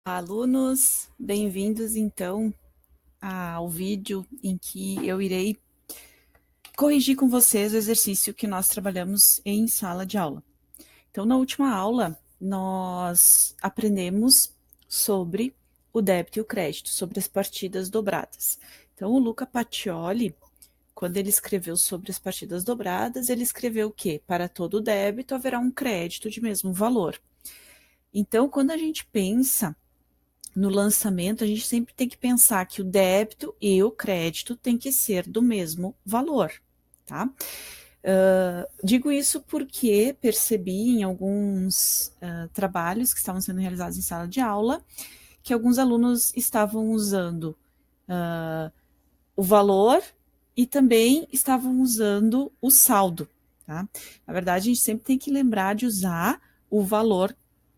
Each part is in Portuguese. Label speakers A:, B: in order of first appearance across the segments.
A: Alunos, bem-vindos então ao vídeo em que eu irei corrigir com vocês o exercício que nós trabalhamos em sala de aula. Então, na última aula, nós aprendemos sobre o débito e o crédito, sobre as partidas dobradas. Então, o Luca Pacioli, quando ele escreveu sobre as partidas dobradas, ele escreveu o quê? Para todo débito haverá um crédito de mesmo valor. Então, quando a gente pensa no lançamento, a gente sempre tem que pensar que o débito e o crédito têm que ser do mesmo valor, tá? Digo isso porque percebi em alguns trabalhos que estavam sendo realizados em sala de aula que alguns alunos estavam usando o valor e também estavam usando o saldo, tá? Na verdade, a gente sempre tem que lembrar de usar o valor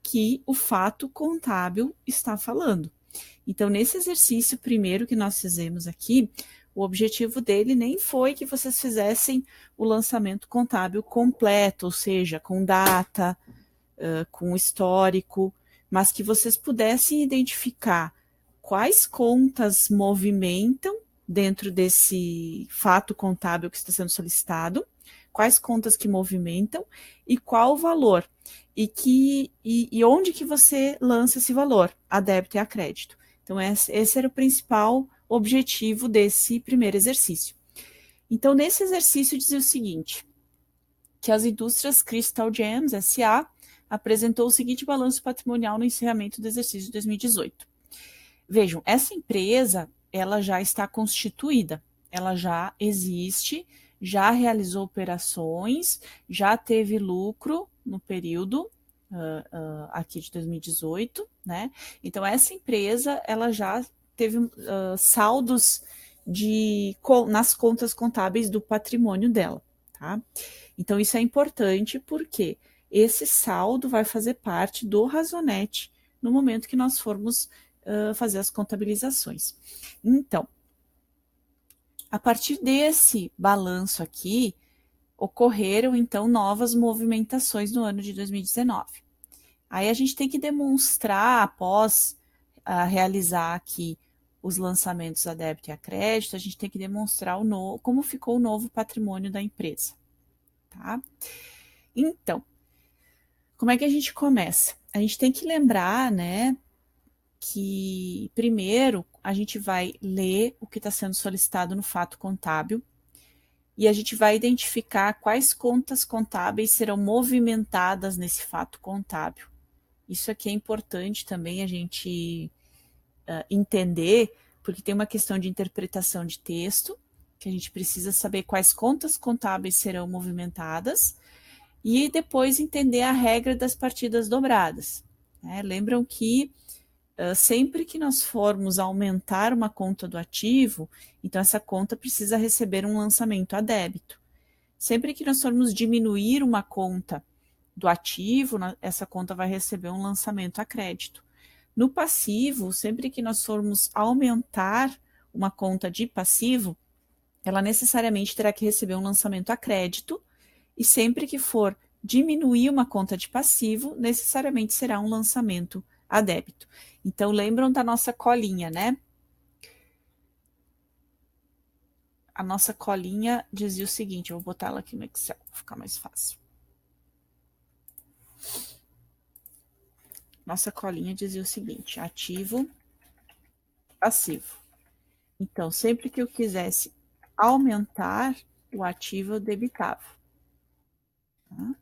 A: que o fato contábil está falando. Então, nesse exercício primeiro que nós fizemos aqui, o objetivo dele nem foi que vocês fizessem o lançamento contábil completo, ou seja, com data, com histórico, mas que vocês pudessem identificar quais contas movimentam dentro desse fato contábil que está sendo solicitado, quais contas que movimentam e qual o valor, e onde que você lança esse valor, a débito e a crédito. Então, esse era o principal objetivo desse primeiro exercício. Então, nesse exercício dizia o seguinte, que as indústrias Crystal Gems S.A. apresentou o seguinte balanço patrimonial no encerramento do exercício de 2018. Vejam, essa empresa, ela já está constituída, ela já existe, já realizou operações, já teve lucro no período aqui de 2018, né? Então, essa empresa, ela já teve saldos nas contas contábeis do patrimônio dela, tá? Então, isso é importante porque esse saldo vai fazer parte do Razonete no momento que nós formos fazer as contabilizações. Então, a partir desse balanço aqui, ocorreram então novas movimentações no ano de 2019. Aí a gente tem que demonstrar, após realizar aqui os lançamentos a débito e a crédito, a gente tem que demonstrar como ficou o novo patrimônio da empresa. Tá? Então, como é que a gente começa? A gente tem que lembrar, né, que primeiro a gente vai ler o que está sendo solicitado no fato contábil e a gente vai identificar quais contas contábeis serão movimentadas nesse fato contábil. Isso aqui é importante também a gente entender, porque tem uma questão de interpretação de texto, que a gente precisa saber quais contas contábeis serão movimentadas, e depois entender a regra das partidas dobradas. Né? Lembram que sempre que nós formos aumentar uma conta do ativo, então essa conta precisa receber um lançamento a débito. Sempre que nós formos diminuir uma conta do ativo, essa conta vai receber um lançamento a crédito. No passivo, sempre que nós formos aumentar uma conta de passivo, ela necessariamente terá que receber um lançamento a crédito, e sempre que for diminuir uma conta de passivo, necessariamente será um lançamento a débito. Então, lembram da nossa colinha, né? A nossa colinha dizia o seguinte, eu vou botar ela aqui no Excel, para ficar mais fácil. Nossa colinha dizia o seguinte, ativo, passivo. Então, sempre que eu quisesse aumentar o ativo, eu debitava. Tá? Vou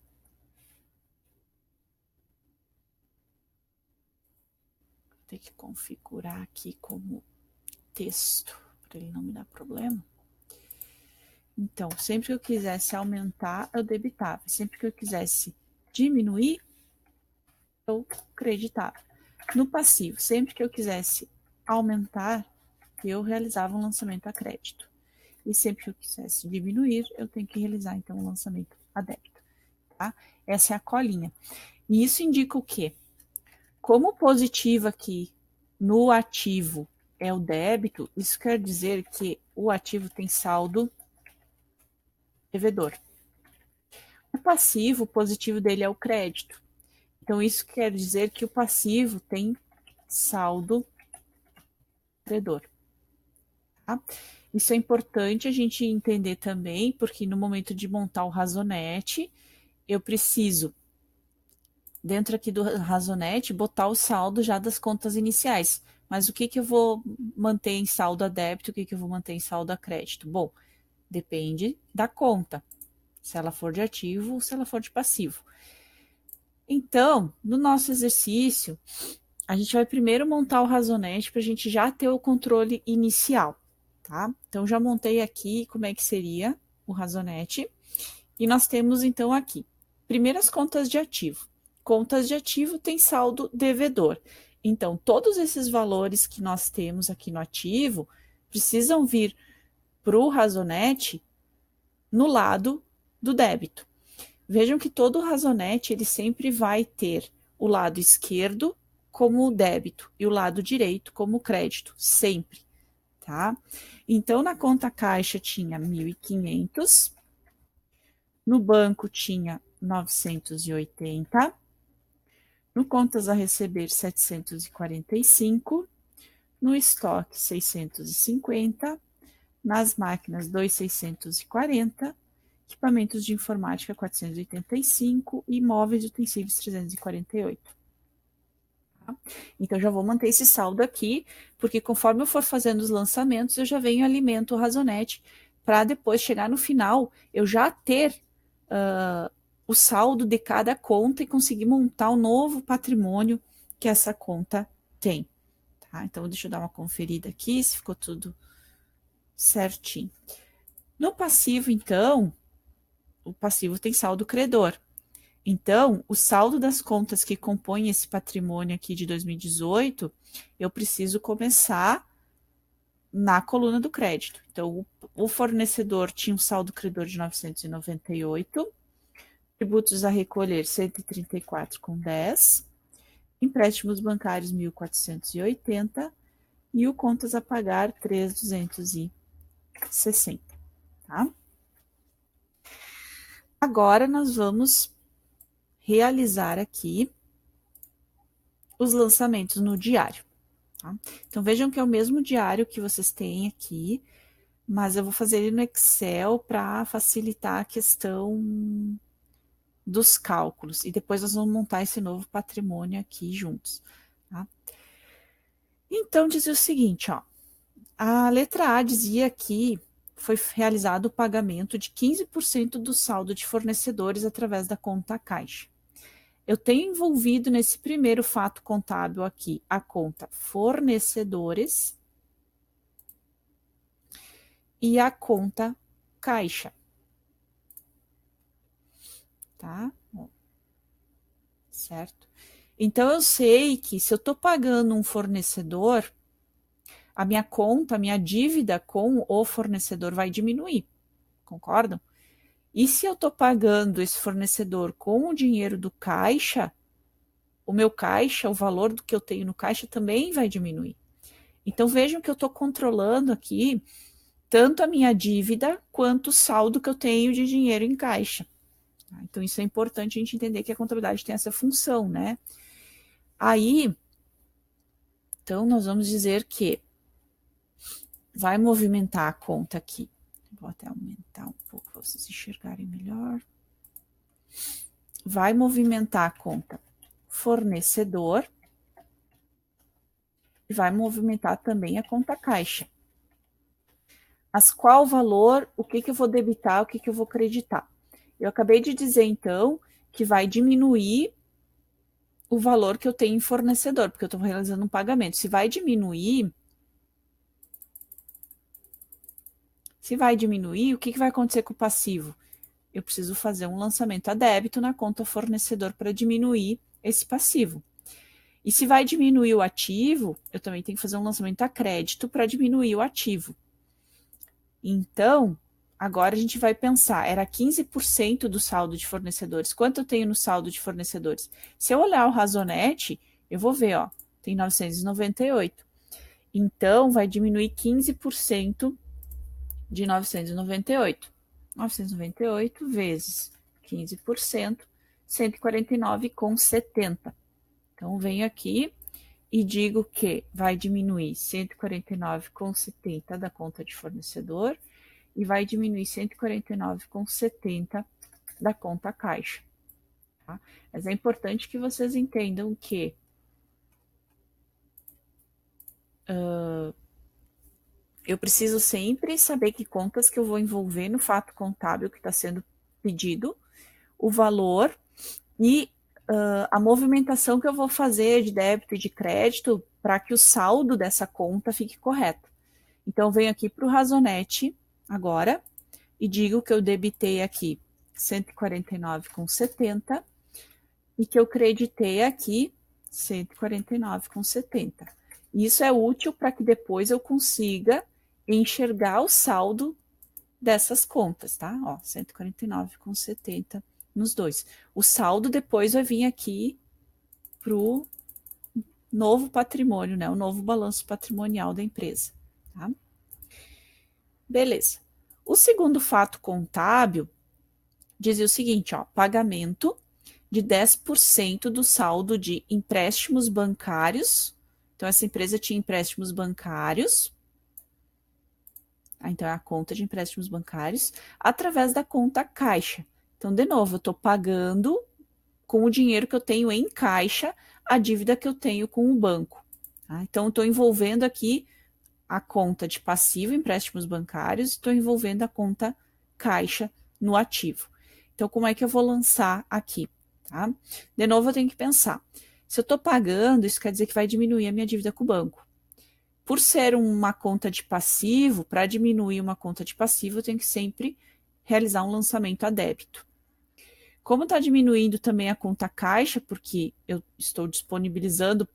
A: ter que configurar aqui como texto, para ele não me dar problema. Então, sempre que eu quisesse aumentar, eu debitava. Sempre que eu quisesse diminuir, eu creditava. No passivo, sempre que eu quisesse aumentar, eu realizava um lançamento a crédito. E sempre que eu quisesse diminuir, eu tenho que realizar, então, um lançamento a débito. Tá? Essa é a colinha. E isso indica o quê? Como positivo aqui no ativo é o débito, isso quer dizer que o ativo tem saldo devedor. O passivo, o positivo dele é o crédito. Então, isso quer dizer que o passivo tem saldo credor. Tá? Isso é importante a gente entender também, porque no momento de montar o razonete, eu preciso, dentro aqui do razonete, botar o saldo já das contas iniciais. Mas o que eu vou manter em saldo a débito, o que eu vou manter em saldo a crédito? Bom, depende da conta, se ela for de ativo ou se ela for de passivo. Então, no nosso exercício, a gente vai primeiro montar o razonete para a gente já ter o controle inicial, tá? Então, já montei aqui como é que seria o razonete. E nós temos, então, aqui, primeiras contas de ativo. Contas de ativo tem saldo devedor. Então, todos esses valores que nós temos aqui no ativo precisam vir para o razonete no lado do débito. Vejam que todo o razonete ele sempre vai ter o lado esquerdo como débito e o lado direito como crédito, sempre, tá? Então, na conta caixa tinha 1.500, no banco tinha 980, no contas a receber 745, no estoque 650, nas máquinas 2.640, equipamentos de informática 485 e móveis e utensílios 348. Tá? Então, já vou manter esse saldo aqui, porque conforme eu for fazendo os lançamentos, eu já venho e alimento o razonete, para depois chegar no final, eu já ter o saldo de cada conta e conseguir montar o novo patrimônio que essa conta tem. Tá? Então, deixa eu dar uma conferida aqui, se ficou tudo certinho. No passivo, então, o passivo tem saldo credor. Então, o saldo das contas que compõem esse patrimônio aqui de 2018, eu preciso começar na coluna do crédito. Então, o fornecedor tinha um saldo credor de 998, tributos a recolher 134,10, empréstimos bancários 1.480 e o contas a pagar 3.260, tá? Agora nós vamos realizar aqui os lançamentos no diário. Tá? Então vejam que é o mesmo diário que vocês têm aqui, mas eu vou fazer ele no Excel para facilitar a questão dos cálculos. E depois nós vamos montar esse novo patrimônio aqui juntos. Tá? Então, dizia o seguinte, ó. A letra A dizia que foi realizado o pagamento de 15% do saldo de fornecedores através da conta caixa. Eu tenho envolvido nesse primeiro fato contábil aqui a conta fornecedores e a conta caixa. Tá? Certo? Então, eu sei que se eu estou pagando um fornecedor, a minha conta, a minha dívida com o fornecedor vai diminuir. Concordam? E se eu estou pagando esse fornecedor com o dinheiro do caixa, o meu caixa, o valor do que eu tenho no caixa também vai diminuir. Então, vejam que eu estou controlando aqui tanto a minha dívida quanto o saldo que eu tenho de dinheiro em caixa. Então, isso é importante a gente entender que a contabilidade tem essa função, né? Aí, então, nós vamos dizer que vai movimentar a conta aqui. Vou até aumentar um pouco para vocês enxergarem melhor. Vai movimentar a conta fornecedor e vai movimentar também a conta caixa. Mas qual valor, o que eu vou debitar, o que eu vou creditar? Eu acabei de dizer, então, que vai diminuir o valor que eu tenho em fornecedor, porque eu estou realizando um pagamento. Se vai diminuir, o que vai acontecer com o passivo? Eu preciso fazer um lançamento a débito na conta fornecedor para diminuir esse passivo. E se vai diminuir o ativo, eu também tenho que fazer um lançamento a crédito para diminuir o ativo. Então, agora a gente vai pensar, era 15% do saldo de fornecedores. Quanto eu tenho no saldo de fornecedores? Se eu olhar o razonete, eu vou ver, ó, tem 998. Então, vai diminuir 15% de 998. 998 vezes 15%, 149,70. Então, venho aqui e digo que vai diminuir 149,70 da conta de fornecedor e vai diminuir 149,70 da conta caixa. Tá? Mas é importante que vocês entendam que eu preciso sempre saber que contas que eu vou envolver no fato contábil que está sendo pedido, o valor e a movimentação que eu vou fazer de débito e de crédito para que o saldo dessa conta fique correto. Então, eu venho aqui para o Razonete agora e digo que eu debitei aqui 149,70 e que eu creditei aqui 149,70. Isso é útil para que depois eu consiga enxergar o saldo dessas contas, tá? Ó, 149,70 nos dois. O saldo depois vai vir aqui para o novo patrimônio, né? O novo balanço patrimonial da empresa, tá? Beleza. O segundo fato contábil dizia o seguinte, ó, pagamento de 10% do saldo de empréstimos bancários. Então, essa empresa tinha empréstimos bancários. Então, é a conta de empréstimos bancários através da conta caixa. Então, de novo, eu estou pagando com o dinheiro que eu tenho em caixa a dívida que eu tenho com o banco. Tá? Então, estou envolvendo aqui a conta de passivo, empréstimos bancários, e estou envolvendo a conta caixa no ativo. Então, como é que eu vou lançar aqui? Tá? De novo, eu tenho que pensar. Se eu estou pagando, isso quer dizer que vai diminuir a minha dívida com o banco. Por ser uma conta de passivo, para diminuir uma conta de passivo, eu tenho que sempre realizar um lançamento a débito. Como está diminuindo também a conta caixa, porque eu estou disponibilizando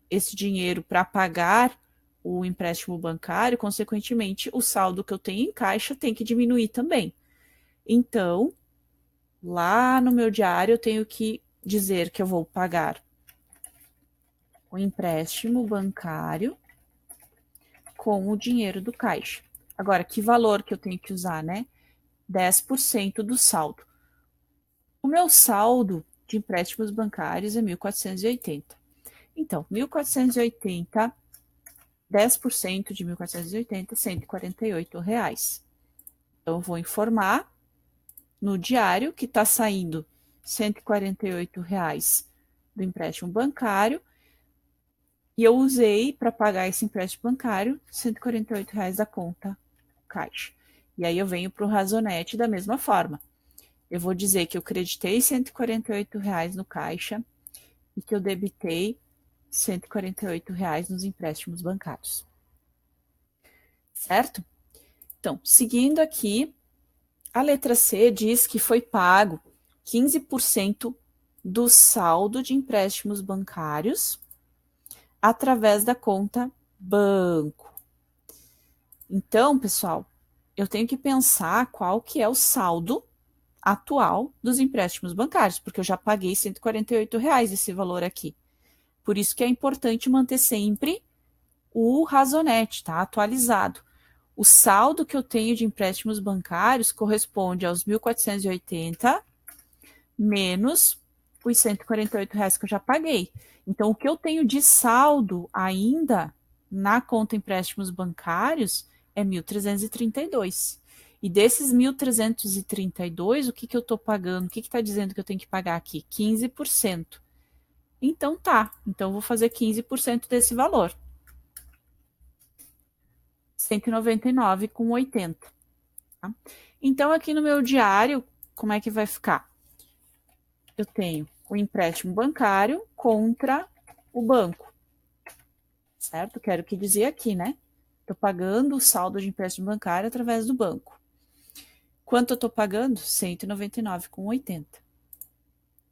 A: esse dinheiro para pagar o empréstimo bancário, consequentemente, o saldo que eu tenho em caixa tem que diminuir também. Então, lá no meu diário, eu tenho que dizer que eu vou pagar o empréstimo bancário com o dinheiro do caixa. Agora, que valor que eu tenho que usar, né? 10% do saldo. O meu saldo de empréstimos bancários é 1.480. Então, 1.480, 10% de 1.480, R$ 148. Então, eu vou informar no diário que está saindo R$ 148 do empréstimo bancário e eu usei para pagar esse empréstimo bancário R$ 148 da conta caixa. E aí eu venho para o Razonete da mesma forma. Eu vou dizer que eu creditei R$ 148 no caixa e que eu debitei R$ 148 nos empréstimos bancários. Certo? Então, seguindo aqui, a letra C diz que foi pago 15% do saldo de empréstimos bancários através da conta banco. Então, pessoal, eu tenho que pensar qual que é o saldo atual dos empréstimos bancários, porque eu já paguei R$ 148 esse valor aqui. Por isso que é importante manter sempre o Razonete, tá? Atualizado. O saldo que eu tenho de empréstimos bancários corresponde aos 1.480 menos os R$ 148 que eu já paguei. Então, o que eu tenho de saldo ainda na conta empréstimos bancários é 1.332. E desses 1.332, o que eu estou pagando? O que está dizendo que eu tenho que pagar aqui? 15%. Então, tá. Então, eu vou fazer 15% desse valor. 199,80. Tá? Então, aqui no meu diário, como é que vai ficar? Eu tenho o empréstimo bancário contra o banco. Certo? Quero que dizer aqui, né? Estou pagando o saldo de empréstimo bancário através do banco. Quanto eu estou pagando? 199,80.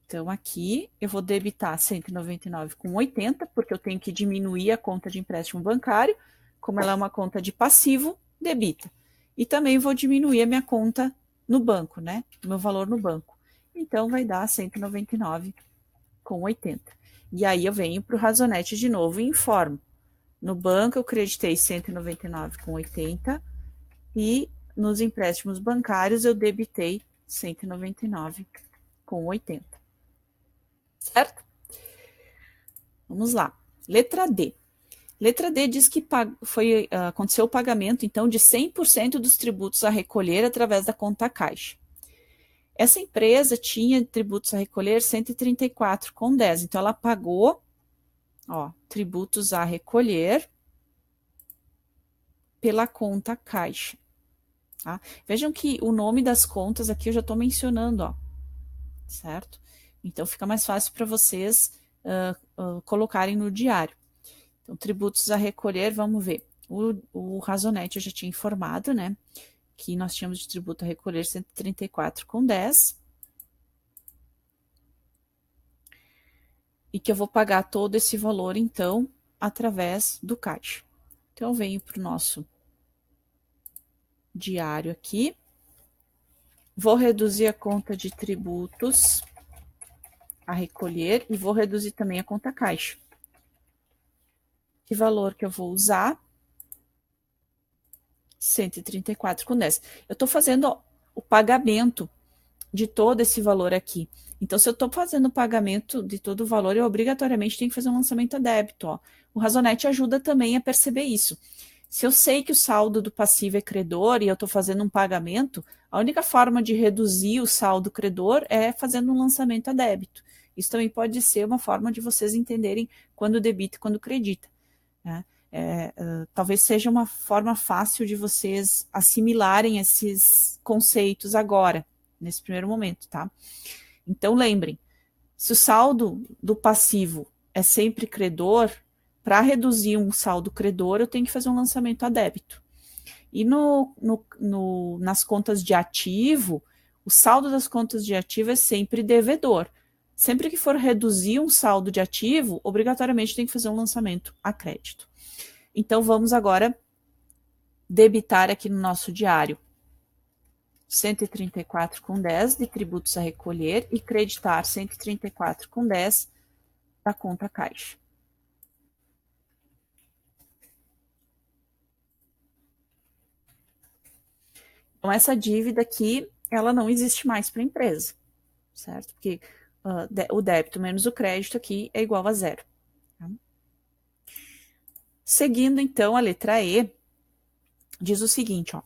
A: Então, aqui eu vou debitar 199,80, porque eu tenho que diminuir a conta de empréstimo bancário. Como ela é uma conta de passivo, debita. E também vou diminuir a minha conta no banco, né? O meu valor no banco. Então, vai dar 199,80. E aí, eu venho para o Razonete de novo e informo. No banco, eu creditei 199,80 e nos empréstimos bancários, eu debitei 199,80. Certo? Vamos lá. Letra D. Letra D diz que aconteceu o pagamento, então, de 100% dos tributos a recolher através da conta caixa. Essa empresa tinha tributos a recolher 134,10. Então, ela pagou, ó, tributos a recolher pela conta caixa. Tá? Vejam que o nome das contas aqui eu já estou mencionando, ó, certo? Então, fica mais fácil para vocês colocarem no diário. Então, tributos a recolher, vamos ver. O Razonete eu já tinha informado, né? Que nós tínhamos de tributo a recolher 134,10. E que eu vou pagar todo esse valor, então, através do caixa. Então, eu venho para o nosso diário aqui. Vou reduzir a conta de tributos a recolher e vou reduzir também a conta caixa. Que valor que eu vou usar? 134,10. Eu estou fazendo o pagamento de todo esse valor aqui. Então, se eu estou fazendo o pagamento de todo o valor, eu obrigatoriamente tenho que fazer um lançamento a débito. Ó. O Razonete ajuda também a perceber isso. Se eu sei que o saldo do passivo é credor e eu estou fazendo um pagamento, a única forma de reduzir o saldo credor é fazendo um lançamento a débito. Isso também pode ser uma forma de vocês entenderem quando debita e quando credita. Né? Talvez seja uma forma fácil de vocês assimilarem esses conceitos agora, nesse primeiro momento, tá? Então, lembrem, se o saldo do passivo é sempre credor, para reduzir um saldo credor, eu tenho que fazer um lançamento a débito. E nas contas de ativo, o saldo das contas de ativo é sempre devedor. Sempre que for reduzir um saldo de ativo, obrigatoriamente tem que fazer um lançamento a crédito. Então, vamos agora debitar aqui no nosso diário 134,10 de tributos a recolher e creditar 134,10 da conta caixa. Então, essa dívida aqui, ela não existe mais para a empresa, certo? Porque o débito menos o crédito aqui é igual a zero. Tá? Seguindo, então, a letra E, diz o seguinte, ó,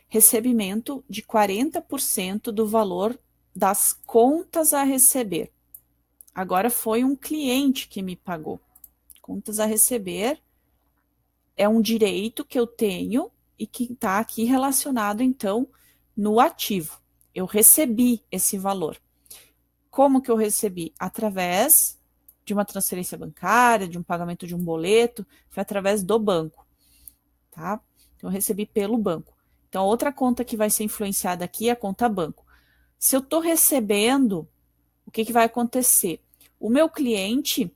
A: recebimento de 40% do valor das contas a receber. Agora foi um cliente que me pagou. Contas a receber é um direito que eu tenho e que está aqui relacionado, então, no ativo. Eu recebi esse valor. Como que eu recebi? Através de uma transferência bancária, de um pagamento de um boleto, foi através do banco, tá? Então, eu recebi pelo banco. Então, outra conta que vai ser influenciada aqui é a conta banco. Se eu estou recebendo, o que vai acontecer? O meu cliente,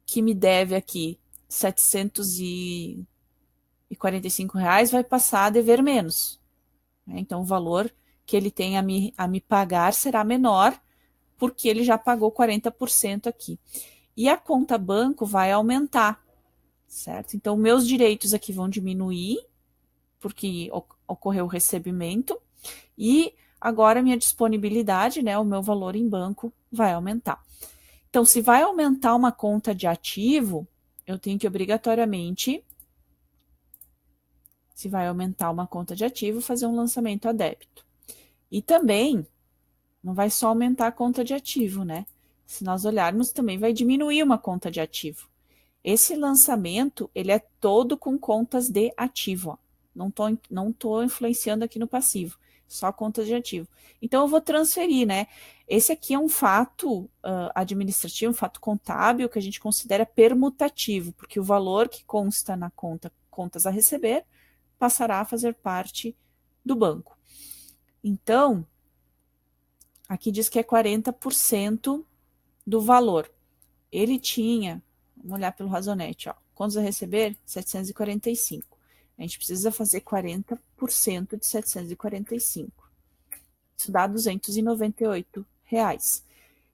A: que me deve aqui R$ 745, vai passar a dever menos. Né? Então, o valor que ele tem a me pagar será menor, porque ele já pagou 40% aqui. E a conta banco vai aumentar, certo? Então, meus direitos aqui vão diminuir, porque ocorreu o recebimento, e agora minha disponibilidade, né, o meu valor em banco vai aumentar. Então, se vai aumentar uma conta de ativo, eu tenho que obrigatoriamente, se vai aumentar uma conta de ativo, fazer um lançamento a débito. E também, não vai só aumentar a conta de ativo, né? Se nós olharmos, também vai diminuir uma conta de ativo. Esse lançamento, ele é todo com contas de ativo, ó. Não tô influenciando aqui no passivo, só contas de ativo. Então, eu vou transferir, né? Esse aqui é um fato administrativo, um fato contábil que a gente considera permutativo, porque o valor que consta na conta contas a receber passará a fazer parte do banco. Então, aqui diz que é 40% do valor. Ele tinha, vamos olhar pelo Razonete, ó, contas a receber, 745. A gente precisa fazer 40% de 745. Isso dá R$ 298.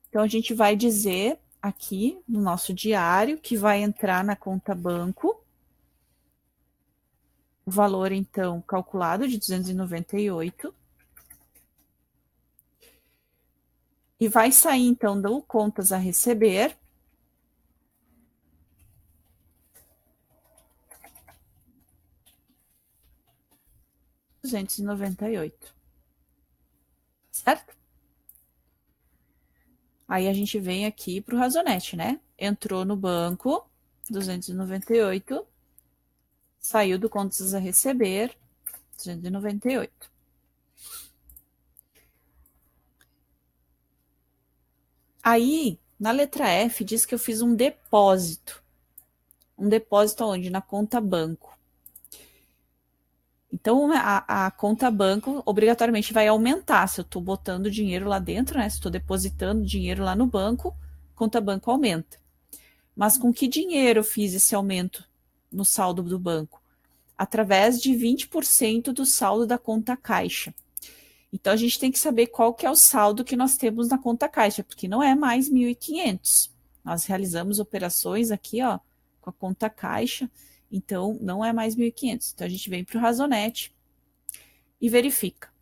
A: Então, a gente vai dizer aqui no nosso diário que vai entrar na conta banco o valor, então, calculado de 298. E vai sair, então, do contas a receber 298. Certo? Aí a gente vem aqui para o Razonete, né? Entrou no banco, 298. Saiu do contas a receber, 298. Aí, na letra F, diz que eu fiz um depósito. Um depósito onde? Na conta banco. Então, a conta banco obrigatoriamente vai aumentar. Se eu estou botando dinheiro lá dentro, né? Se estou depositando dinheiro lá no banco, conta banco aumenta. Mas com que dinheiro eu fiz esse aumento no saldo do banco? Através de 20% do saldo da conta caixa. Então, a gente tem que saber qual que é o saldo que nós temos na conta caixa, porque não é mais 1.500. Nós realizamos operações aqui, ó, com a conta caixa, então não é mais 1.500. Então, a gente vem para o Razonete e verifica.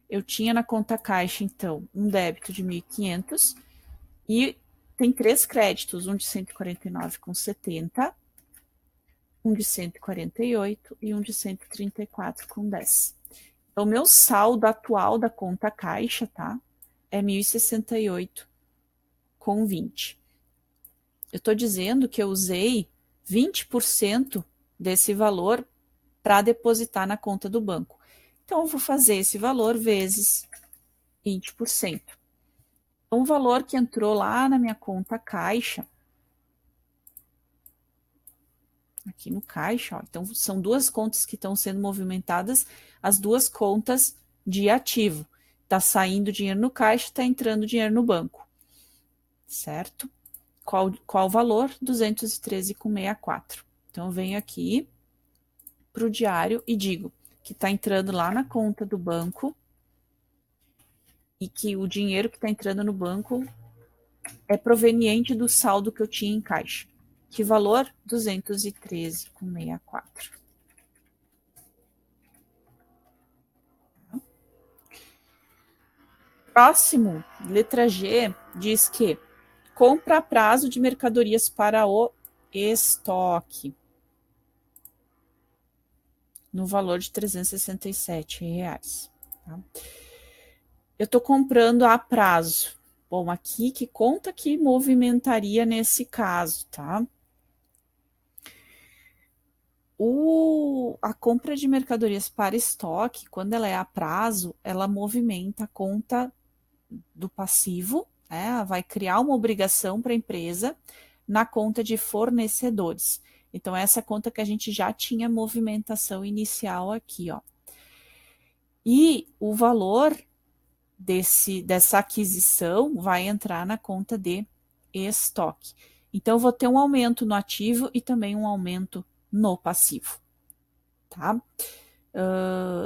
A: Eu tinha na conta caixa, então, um débito de 1.500 e tem 3 créditos, um de 149,70, um de 148 e um de 134,10. Então, o meu saldo atual da conta caixa, tá? É 1.068,20. Eu estou dizendo que eu usei 20% desse valor para depositar na conta do banco. Então, eu vou fazer esse valor vezes 20%. Então, o valor que entrou lá na minha conta caixa, aqui no caixa, ó, então são duas contas que estão sendo movimentadas, as duas contas de ativo. Está saindo dinheiro no caixa, está entrando dinheiro no banco. Certo? Qual o valor? 213,64. Então, eu venho aqui para o diário e digo que está entrando lá na conta do banco e que o dinheiro que está entrando no banco é proveniente do saldo que eu tinha em caixa. Que valor? 213,64. Próximo, letra G, diz que compra a prazo de mercadorias para o estoque, no valor de R$ 367. Tá? Eu estou comprando a prazo. Bom, aqui que conta que movimentaria nesse caso, tá? A compra de mercadorias para estoque, quando ela é a prazo, ela movimenta a conta do passivo, né? Ela vai criar uma obrigação para a empresa na conta de fornecedores. Então, essa conta que a gente já tinha movimentação inicial aqui, ó. E o valor dessa aquisição vai entrar na conta de estoque. Então, eu vou ter um aumento no ativo e também um aumento no passivo, tá?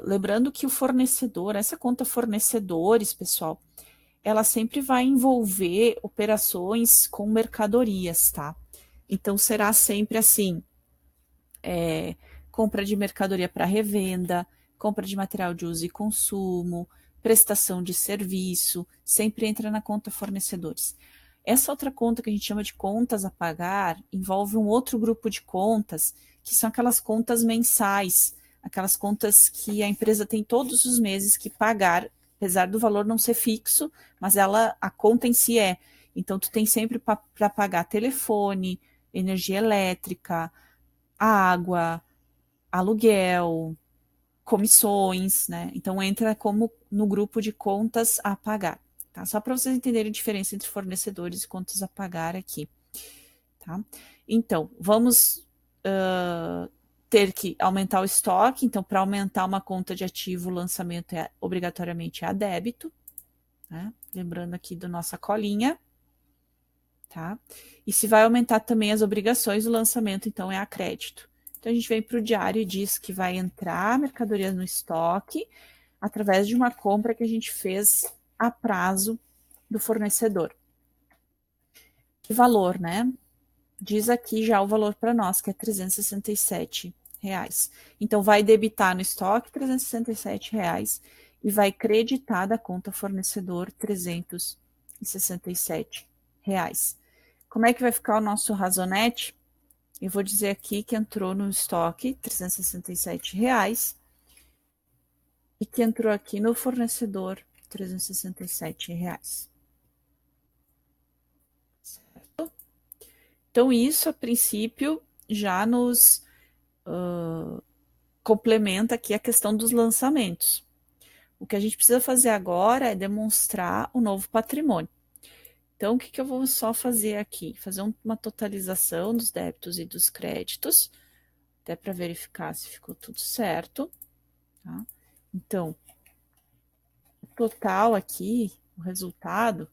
A: Lembrando que o fornecedor, essa conta fornecedores, pessoal, ela sempre vai envolver operações com mercadorias, tá? Então, será sempre assim, compra de mercadoria para revenda, compra de material de uso e consumo, prestação de serviço, sempre entra na conta fornecedores. Essa outra conta que a gente chama de contas a pagar envolve um outro grupo de contas, que são aquelas contas mensais, aquelas contas que a empresa tem todos os meses que pagar, apesar do valor não ser fixo, mas a conta em si é. Então, tu tem sempre para pagar telefone, energia elétrica, água, aluguel, comissões, né? Então, entra como no grupo de contas a pagar. Tá? Só para vocês entenderem a diferença entre fornecedores e contas a pagar aqui. Tá? Então, vamos ter que aumentar o estoque. Então, para aumentar uma conta de ativo, o lançamento obrigatoriamente a débito. Né? Lembrando aqui da nossa colinha. Tá? E se vai aumentar também as obrigações, o lançamento, então, é a crédito. Então, a gente vem para o diário e diz que vai entrar mercadoria no estoque através de uma compra que a gente fez a prazo do fornecedor. Que valor, né? Diz aqui já o valor para nós, que é R$ 367. Então, vai debitar no estoque R$ 367 e vai creditar da conta fornecedor R$ 367. Como é que vai ficar o nosso Razonete? Eu vou dizer aqui que entrou no estoque R$ 367 e que entrou aqui no fornecedor, R$ 367. Certo? Então, isso, a princípio, já nos complementa aqui a questão dos lançamentos. O que a gente precisa fazer agora é demonstrar o novo patrimônio. Então, o que eu vou só fazer aqui? Fazer uma totalização dos débitos e dos créditos, até para verificar se ficou tudo certo. Tá? Então, o total aqui, o resultado,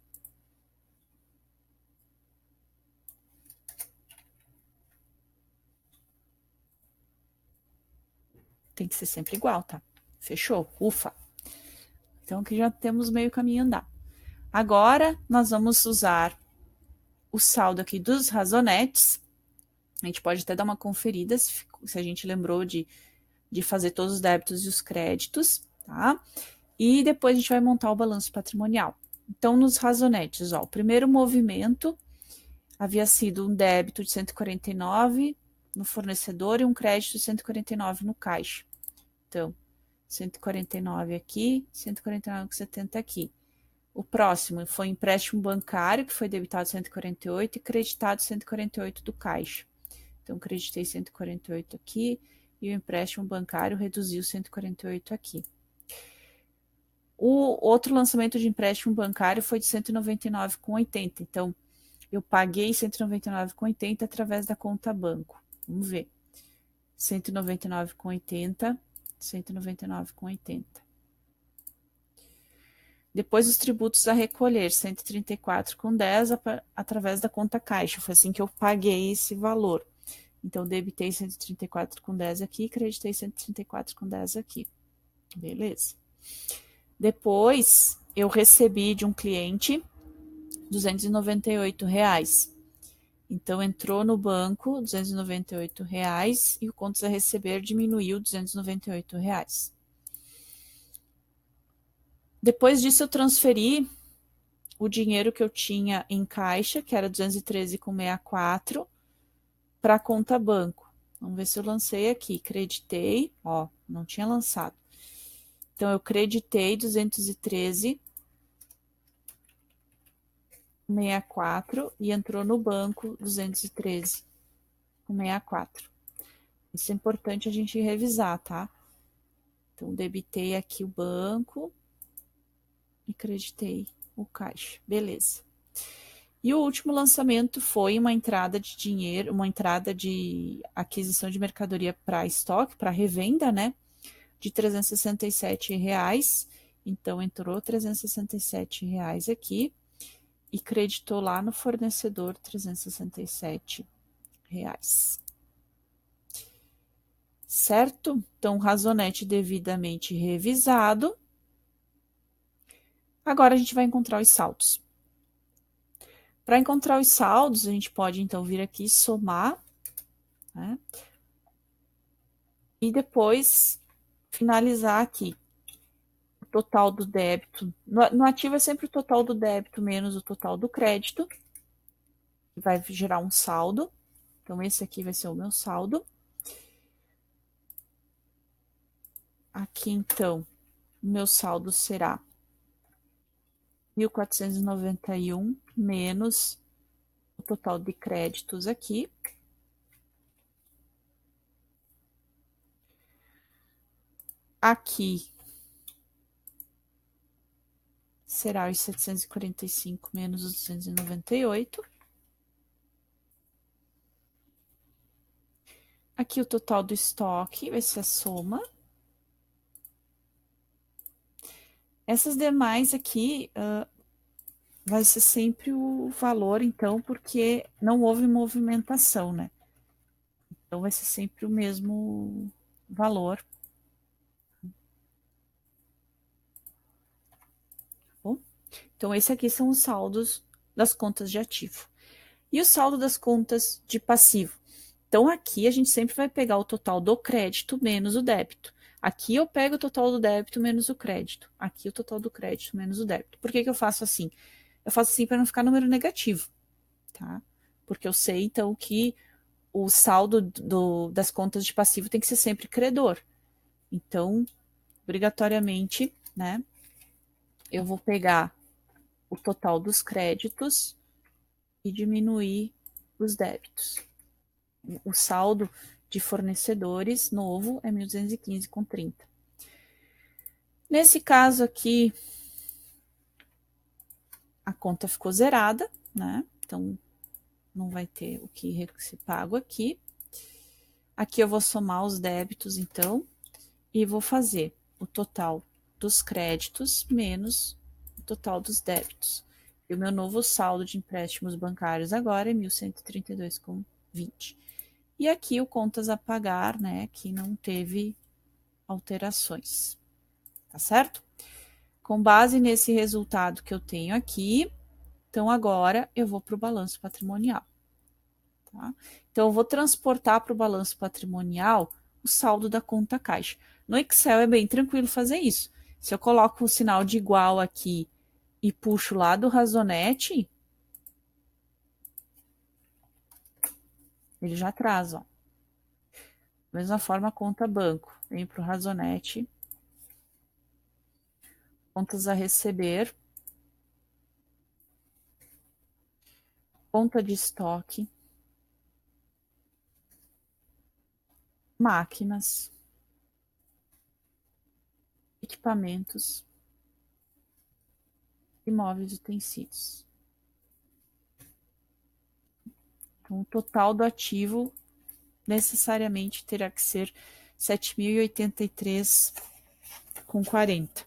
A: tem que ser sempre igual, tá? Fechou? Ufa! Então, aqui já temos meio caminho andar. Agora, nós vamos usar o saldo aqui dos razonetes. A gente pode até dar uma conferida se a gente lembrou de fazer todos os débitos e os créditos, tá? E depois a gente vai montar o balanço patrimonial. Então, nos razonetes, ó, o primeiro movimento havia sido um débito de 149 no fornecedor e um crédito de 149 no caixa. Então, 149 aqui, 149,70 aqui. O próximo foi empréstimo bancário, que foi debitado 148 e creditado 148 do caixa. Então, creditei 148 aqui e o empréstimo bancário reduziu 148 aqui. O outro lançamento de empréstimo bancário foi de 199,80. Então, eu paguei 199,80 através da conta banco. Vamos ver. 199,80, 199,80. Depois os tributos a recolher, 134,10 através da conta caixa. Foi assim que eu paguei esse valor. Então, debitei 134,10 aqui, creditei 134,10 aqui. Beleza. Depois, eu recebi de um cliente R$ 298. Então, entrou no banco R$ 298 e o contas a receber diminuiu R$ 298. Depois disso, eu transferi o dinheiro que eu tinha em caixa, que era 213,64, para a conta banco. Vamos ver se eu lancei aqui. Creditei, ó, não tinha lançado. Então, eu creditei 213,64 e entrou no banco 213,64. Isso é importante a gente revisar, tá? Então, debitei aqui o banco e creditei o caixa. Beleza. E o último lançamento foi uma entrada de dinheiro, uma entrada de aquisição de mercadoria para estoque, para revenda, né? De R$ 367. Então, entrou R$ 367 aqui e creditou lá no fornecedor R$ 367. Certo? Então, razonete devidamente revisado. Agora a gente vai encontrar os saldos. Para encontrar os saldos, a gente pode então vir aqui somar, né? E depois finalizar aqui. O total do débito. No ativo é sempre o total do débito menos o total do crédito, que vai gerar um saldo. Então, esse aqui vai ser o meu saldo. Aqui, então, o meu saldo será 1.491 menos o total de créditos aqui. Aqui será os 745 menos os 298. Aqui o total do estoque vai ser a soma. Essas demais aqui vai ser sempre o valor, então, porque não houve movimentação, né? Então, vai ser sempre o mesmo valor. Bom? Então, esse aqui são os saldos das contas de ativo. E o saldo das contas de passivo? Então, aqui a gente sempre vai pegar o total do crédito menos o débito. Aqui eu pego o total do débito menos o crédito. Aqui o total do crédito menos o débito. Por que eu faço assim? Eu faço assim para não ficar número negativo, tá? Porque eu sei, então, que o saldo das contas de passivo tem que ser sempre credor. Então, obrigatoriamente, né, eu vou pegar o total dos créditos e diminuir os débitos. O saldo de fornecedores novo é 1.215,30. Nesse caso aqui, a conta ficou zerada, né? Então, não vai ter o que ser pago aqui. Aqui eu vou somar os débitos, então, e vou fazer o total dos créditos menos o total dos débitos. E o meu novo saldo de empréstimos bancários agora é 1.132,20. E aqui o contas a pagar, né, que não teve alterações, tá certo? Com base nesse resultado que eu tenho aqui, então agora eu vou para o balanço patrimonial. Tá? Então, eu vou transportar para o balanço patrimonial o saldo da conta caixa. No Excel é bem tranquilo fazer isso. Se eu coloco o sinal de igual aqui e puxo lá do Razonete, ele já traz, ó. Da mesma forma, a conta banco. Vem para o Razonete, contas a receber, conta de estoque, máquinas, equipamentos, imóveis e utensílios. Então, o total do ativo necessariamente terá que ser 7.083,40.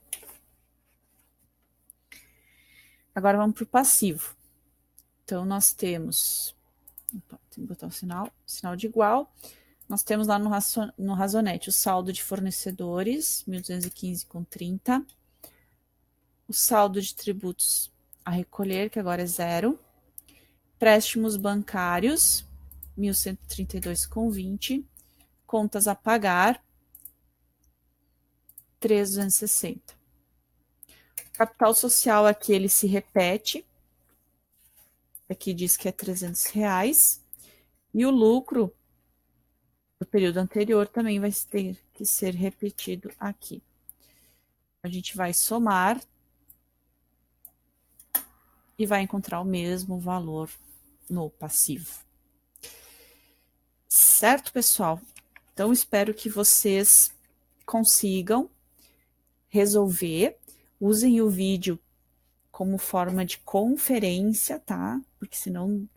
A: Agora vamos para o passivo. Então, nós temos, opa, tem que botar o sinal de igual. Nós temos lá no Razonete o saldo de fornecedores, 1.215,30. O saldo de tributos a recolher, que agora é zero. Préstimos bancários, 1.132,20. Contas a pagar, 3.260. Capital social aqui ele se repete. Aqui diz que é R$300. E o lucro do período anterior também vai ter que ser repetido aqui. A gente vai somar e vai encontrar o mesmo valor no passivo. Certo, pessoal? Então, espero que vocês consigam resolver. Usem o vídeo como forma de conferência, tá? Porque senão,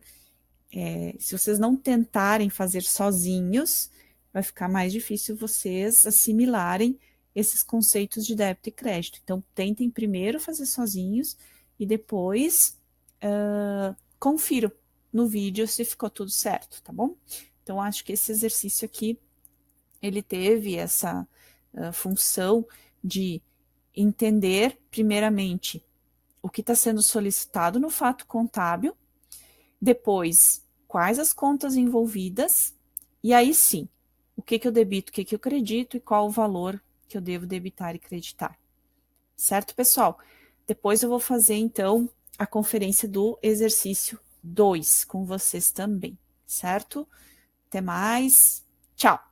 A: se vocês não tentarem fazer sozinhos, vai ficar mais difícil vocês assimilarem esses conceitos de débito e crédito. Então, tentem primeiro fazer sozinhos e depois confiram no vídeo se ficou tudo certo, tá bom? Então, acho que esse exercício aqui, ele teve essa função de entender, primeiramente, o que está sendo solicitado no fato contábil, depois, quais as contas envolvidas, e aí sim, o que eu debito, o que eu acredito e qual o valor que eu devo debitar e creditar. Certo, pessoal? Depois eu vou fazer, então, a conferência do exercício 2 com vocês também, certo? Até mais. Tchau!